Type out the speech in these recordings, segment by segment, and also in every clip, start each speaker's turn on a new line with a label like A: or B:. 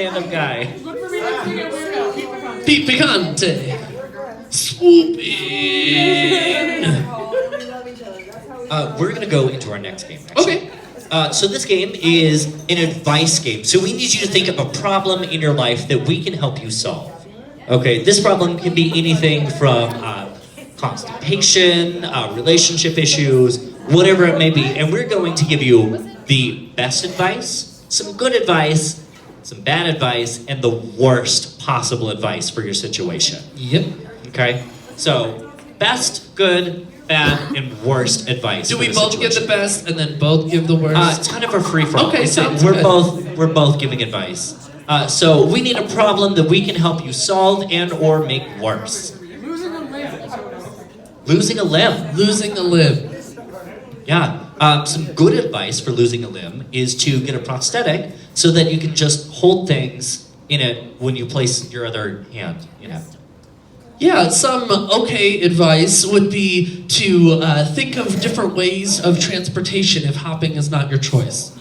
A: stand-up guy.
B: Pete Picante. Stooopid.
A: We're gonna go into our next game. Actually.
B: Okay.
A: So this game is an advice game. So we need you to think of a problem in your life that we can help you solve. Okay, this problem can be anything from constipation, relationship issues, whatever it may be. And we're going to give you the best advice, some good advice, some bad advice, and the worst possible advice for your situation.
B: Yep.
A: Okay? So, best, good, bad, and worst advice.
B: Do
A: for
B: we
A: the
B: both
A: situation.
B: give the best and then both give the worst?
A: It's kind of a free-for-all.
B: Okay, sounds
A: we're
B: good.
A: we're both giving advice. So we need a problem that we can help you solve and or make worse. Losing a limb.
B: Losing a limb.
A: Yeah. Some good advice for losing a limb is to get a prosthetic so that you can just hold things in it when you place your other hand in it.
B: Yeah, some okay advice would be to think of different ways of transportation if hopping is not your choice.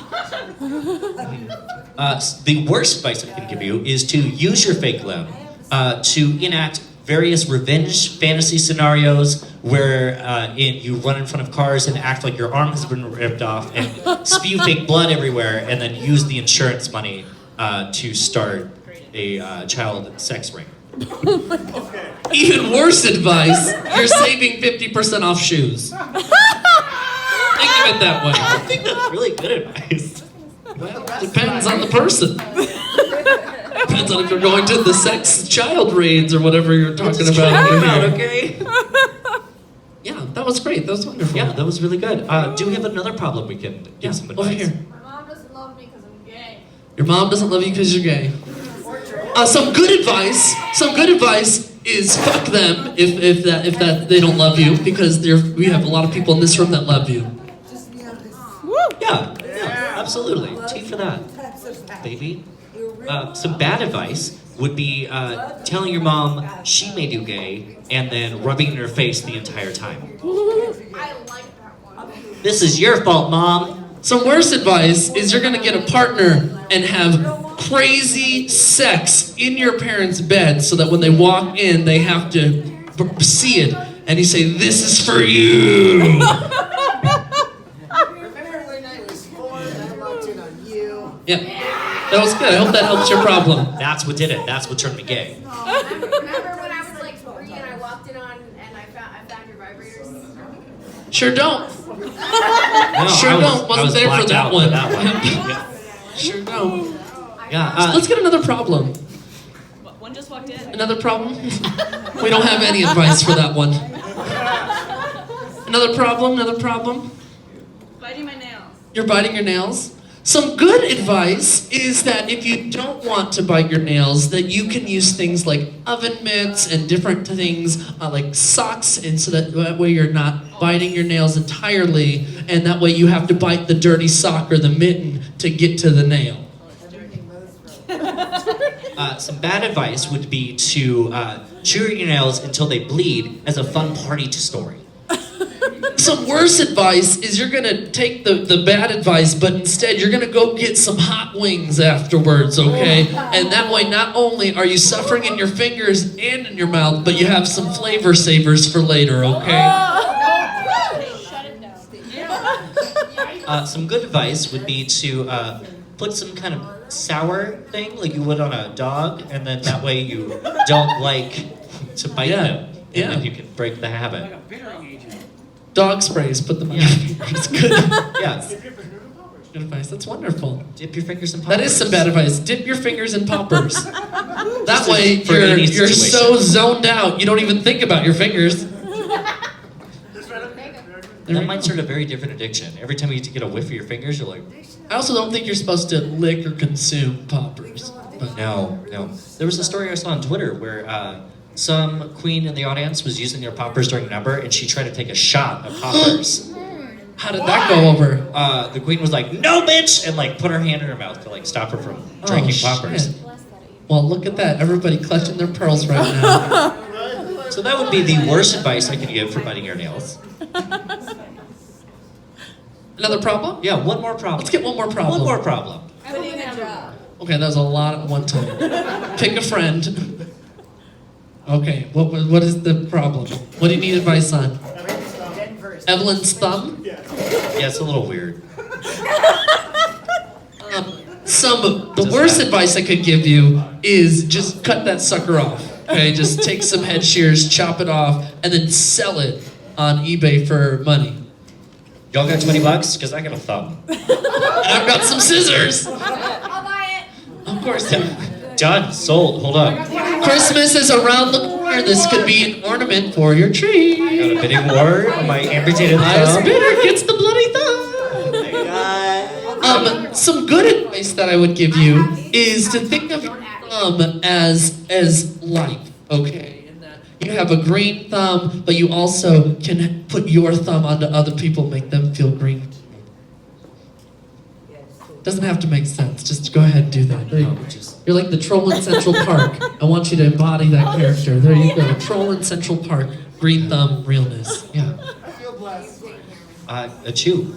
A: The worst advice I can give you is to use your fake limb to enact various revenge fantasy scenarios where you run in front of cars and act like your arm has been ripped off and spew fake blood everywhere and then use the insurance money to start a child sex ring.
B: Even worse advice, you're saving 50% off shoes. Think of it that way.
A: I think that's really good advice.
B: Well, depends on the person. Depends on if you're going to the sex child raids or whatever you're talking about.
A: Okay?
B: Yeah, that was great. That was wonderful.
A: Yeah, that was really good. Do we have another problem we can give some advice?
B: Over here.
C: My mom doesn't love me because I'm gay.
B: Your mom doesn't love you because you're gay. Some good advice. Some good advice is fuck them if that they don't love you because we have a lot of people in this room that love you.
A: Yeah, absolutely. Tea for that, baby. Some bad advice would be telling your mom she made you gay and then rubbing it in her face the entire time.
C: I like that one.
A: This is your fault, Mom.
B: Some worse advice is you're gonna get a partner and have crazy sex in your parents' bed so that when they walk in, they have to see it and you say, "This is for you." Yeah, that was good. I hope that helps your problem.
A: That's what did it. That's what turned me gay.
C: Remember when I was like 3 and I walked in on and I found your vibrators?
B: Sure don't.
A: No,
B: Sure don't. Wasn't there for
A: blacked
B: that
A: out
B: one.
A: Yeah.
B: Sure don't.
A: Yeah,
B: Let's get another problem.
D: One just walked in.
B: Another problem? We don't have any advice for that one. Another problem? Another problem?
D: Biting my nails.
B: You're biting your nails? Some good advice is that if you don't want to bite your nails, that you can use things like oven mitts and different things like socks, and so that way you're not biting your nails entirely, and that way you have to bite the dirty sock or the mitten to get to the nail.
A: Some bad advice would be to chew your nails until they bleed as a fun party to story.
B: Some worse advice is you're gonna take the bad advice, but instead you're gonna go get some hot wings afterwards, okay? And that way not only are you suffering in your fingers and in your mouth, but you have some flavor savers for later, okay?
D: Shut it down.
A: Some good advice would be to put some kind of sour thing like you would on a dog, and then that way you don't like to bite them. And then you can break the habit.
B: Dog sprays, put them on
A: Yeah.
B: your fingers. Good.
A: Yeah.
B: Good advice. That's wonderful.
A: Dip your fingers in poppers.
B: That is some bad advice. Dip your fingers in poppers. That
A: Just
B: way
A: for any
B: you're
A: situation.
B: so zoned out you don't even think about your fingers.
A: That might start a very different addiction. Every time you get a whiff of your fingers, you're like,
B: I also don't think you're supposed to lick or consume poppers. But
A: no. There was a story I saw on Twitter where some queen in the audience was using their poppers during a number, and she tried to take a shot of poppers.
B: how did that go over?
A: The queen was like, "No, bitch!" and like put her hand in her mouth to like stop her from drinking poppers.
B: Shit. Well, look at that. Everybody clutching their pearls right now.
A: So that would be the worst advice I could give for biting your nails.
B: Another problem?
A: Yeah, one more problem.
B: Let's get one more problem.
A: One more problem.
C: Quitting a job.
B: Okay, that was a lot at one time. Pick a friend. Okay, what is the problem? What do you need advice on? Evelyn's thumb?
A: Yeah, it's a little weird.
B: The worst advice I could give you is just cut that sucker off. Okay, just take some head shears, chop it off, and then sell it on eBay for money.
A: Y'all got $20? Because I got a thumb.
B: And I've got some scissors.
C: I'll buy it.
B: Of course.
A: Done. Sold. Hold on.
B: Christmas is around the corner. This could be an ornament for your tree.
A: Got a bidding war on my amputated
B: Highest
A: thumb.
B: bidder gets the bloody thumb. Some good advice that I would give you is to think of your thumb as life, okay? In that you have a green thumb, but you also can put your thumb onto other people, make them feel green. Doesn't have to make sense. Just go ahead and do that. There you go. You're like the troll in Central Park. I want you to embody that character. There you go. Troll in Central Park. Green thumb, realness. Yeah.
A: A chew.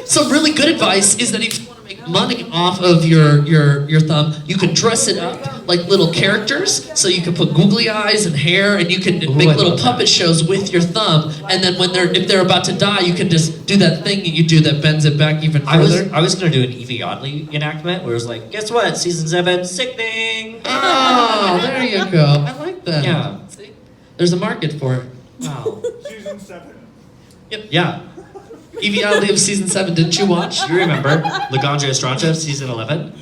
B: Some really good advice is that if you want to make money off of your thumb, you can dress it up like little characters. So you can put googly eyes and hair, and you can make
A: I
B: little
A: love
B: puppet shows with your thumb. And then if they're about to die, you can just do that thing that you do that bends it back even further.
A: I was gonna do an Evie Oddly enactment where it was like, guess what? Season 7, sickening.
B: Oh, there you go. I like that.
A: Yeah.
B: See? There's a market for it.
A: Wow.
E: Season 7.
A: Yeah.
B: Evie Oddly of season 7, didn't you watch?
A: You remember Laganja Estranja, season 11?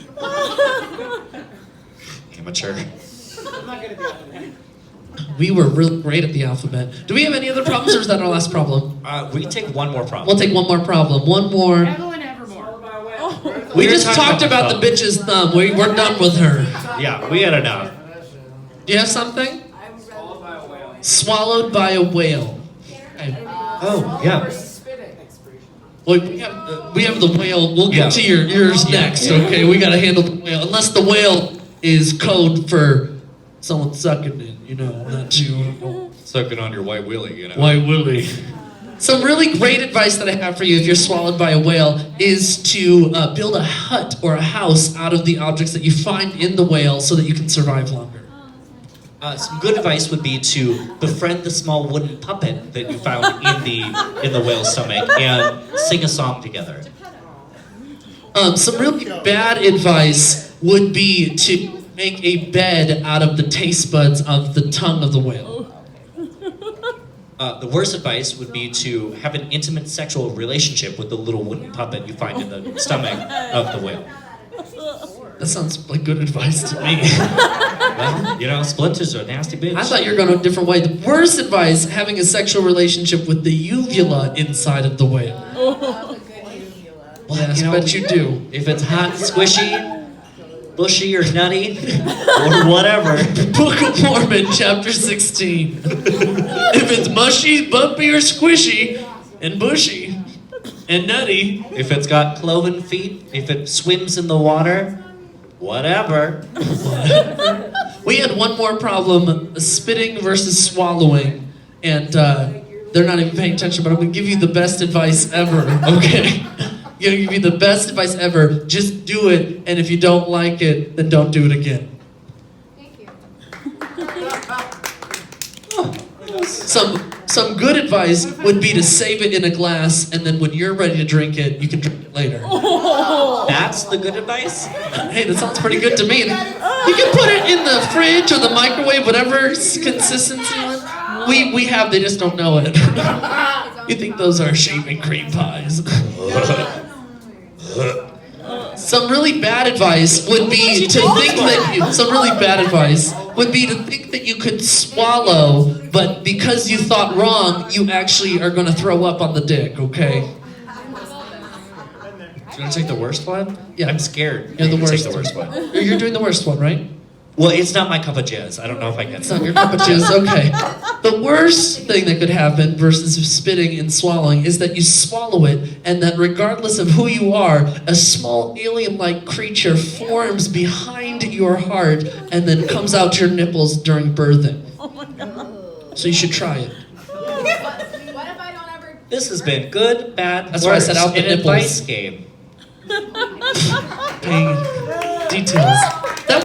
A: Amateur.
B: We were really great at the alphabet. Do we have any other problems, or is that our last problem?
A: We can take one more problem.
B: We'll take one more problem. One more.
E: Evelyn Evermoore.
B: We
A: were
B: just
A: talking
B: talked about
A: about
B: the bitch's thumb. We're done with her.
A: Yeah, we had enough.
B: Do you have something? Swallowed by a whale. Okay.
A: Oh, yeah.
B: Well, we have the whale. We'll get to yours next, okay? We gotta handle the whale. Unless the whale is code for someone sucking it, you know, not you.
A: Sucking on your white willy, you know.
B: White Willie. Some really great advice that I have for you if you're swallowed by a whale is to build a hut or a house out of the objects that you find in the whale so that you can survive longer.
A: Some good advice would be to befriend the small wooden puppet that you found in the whale's stomach and sing a song together.
B: Some really bad advice would be to make a bed out of the taste buds of the tongue of the whale.
A: The worst advice would be to have an intimate sexual relationship with the little wooden puppet you find in the stomach of the whale.
B: That sounds like good advice to me.
A: Well, you know, splinters are a nasty bitch.
B: I thought you were going a different way. The worst advice, having a sexual relationship with the uvula inside of the whale.
A: Well,
B: Yes,
A: you know,
B: bet you do.
A: If it's hot, squishy, bushy, or nutty, or whatever.
B: Book of Mormon, chapter 16. If it's mushy, bumpy, or squishy, and bushy, and nutty,
A: If it's got cloven feet, if it swims in the water, whatever.
B: we had one more problem, spitting versus swallowing, and they're not even paying attention, but I'm going to give you the best advice ever, okay? I'm going to give you the best advice ever. Just do it, and if you don't like it, then don't do it again.
C: Thank you.
B: Some good advice would be to save it in a glass, and then when you're ready to drink it, you can drink it later.
A: That's the good advice?
B: Hey, that sounds pretty good to me. You can put it in the fridge or the microwave, whatever consistency. We have, they just don't know it. You think those are shaving cream pies. Some really bad advice would be to think that you could swallow, but because you thought wrong, you actually are going to throw up on the dick, okay?
A: You want to take the worst one?
B: Yeah.
A: I'm scared.
B: You're the worst.
A: Take the worst one.
B: You're doing the worst one, right?
A: Well, it's not my cup of jizz. I don't know if I can.
B: It's not your cup of jizz, okay. The worst thing that could happen versus spitting and swallowing is that you swallow it, and that regardless of who you are, a small alien-like creature forms behind your heart and then comes out your nipples during birthing. So you should try it.
C: What if I don't ever...
A: This has been good, bad,
B: That's why I said
A: worst,
B: out the
A: an
B: nipples.
A: advice game.
B: Dang it. Details.